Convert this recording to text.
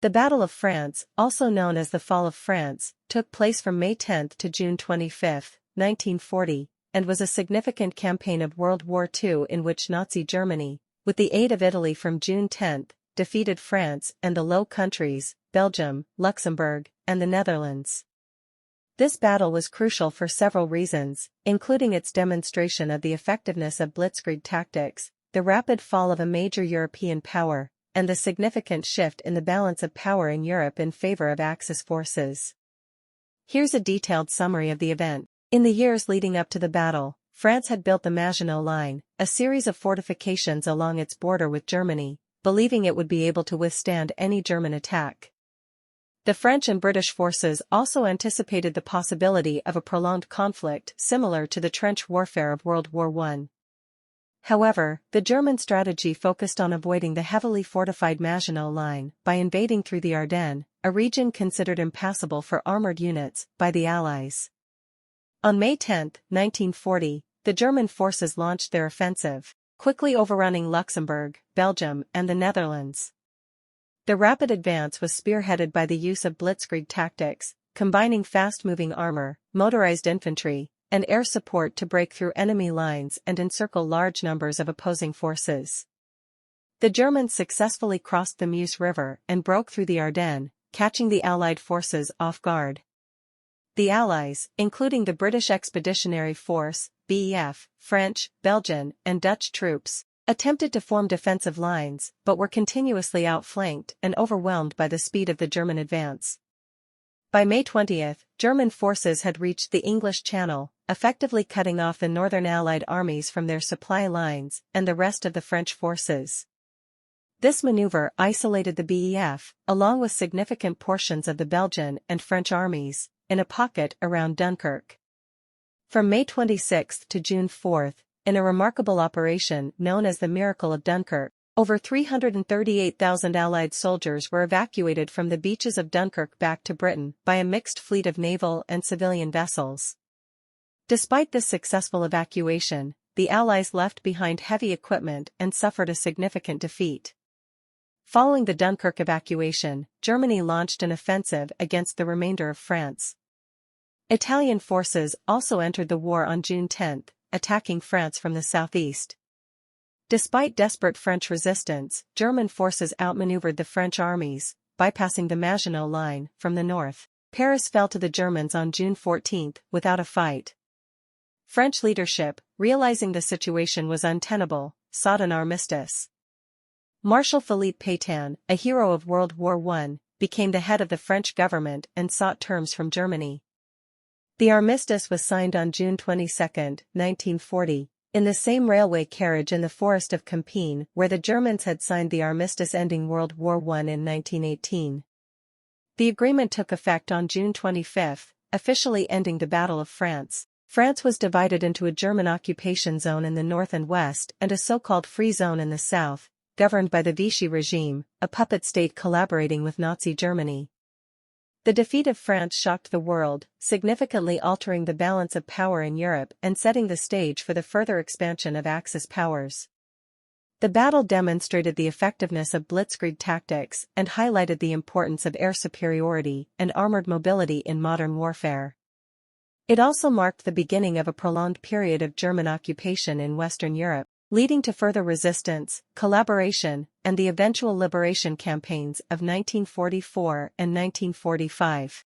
The Battle of France, also known as the Fall of France, took place from May 10 to June 25, 1940, and was a significant campaign of World War II in which Nazi Germany, with the aid of Italy from June 10, defeated France and the Low Countries, Belgium, Luxembourg, and the Netherlands. This battle was crucial for several reasons, including its demonstration of the effectiveness of blitzkrieg tactics, the rapid fall of a major European power, and the significant shift in the balance of power in Europe in favor of Axis forces. Here's a detailed summary of the event. In the years leading up to the battle, France had built the Maginot Line, a series of fortifications along its border with Germany, believing it would be able to withstand any German attack. The French and British forces also anticipated the possibility of a prolonged conflict similar to the trench warfare of World War I. However, the German strategy focused on avoiding the heavily fortified Maginot Line by invading through the Ardennes, a region considered impassable for armored units by the Allies. On May 10, 1940, the German forces launched their offensive, quickly overrunning Luxembourg, Belgium, and the Netherlands. The rapid advance was spearheaded by the use of blitzkrieg tactics, combining fast-moving armor, motorized infantry, and air support to break through enemy lines and encircle large numbers of opposing forces. The Germans successfully crossed the Meuse River and broke through the Ardennes, catching the Allied forces off guard. The Allies, including the British Expeditionary Force, BEF, French, Belgian, and Dutch troops, attempted to form defensive lines but were continuously outflanked and overwhelmed by the speed of the German advance. By May 20, German forces had reached the English Channel, effectively cutting off the Northern Allied armies from their supply lines and the rest of the French forces. This maneuver isolated the BEF, along with significant portions of the Belgian and French armies, in a pocket around Dunkirk. From May 26 to June 4, in a remarkable operation known as the Miracle of Dunkirk, over 338,000 Allied soldiers were evacuated from the beaches of Dunkirk back to Britain by a mixed fleet of naval and civilian vessels. Despite this successful evacuation, the Allies left behind heavy equipment and suffered a significant defeat. Following the Dunkirk evacuation, Germany launched an offensive against the remainder of France. Italian forces also entered the war on June 10, attacking France from the southeast. Despite desperate French resistance, German forces outmaneuvered the French armies, bypassing the Maginot Line from the north. Paris fell to the Germans on June 14 without a fight. French leadership, realizing the situation was untenable, sought an armistice. Marshal Philippe Pétain, a hero of World War I, became the head of the French government and sought terms from Germany. The armistice was signed on June 22, 1940, in the same railway carriage in the forest of Compiègne where the Germans had signed the armistice ending World War I in 1918. The agreement took effect on June 25, officially ending the Battle of France. France was divided into a German occupation zone in the north and west and a so-called free zone in the south, governed by the Vichy regime, a puppet state collaborating with Nazi Germany. The defeat of France shocked the world, significantly altering the balance of power in Europe and setting the stage for the further expansion of Axis powers. The battle demonstrated the effectiveness of blitzkrieg tactics and highlighted the importance of air superiority and armored mobility in modern warfare. It also marked the beginning of a prolonged period of German occupation in Western Europe, leading to further resistance, collaboration, and the eventual liberation campaigns of 1944 and 1945.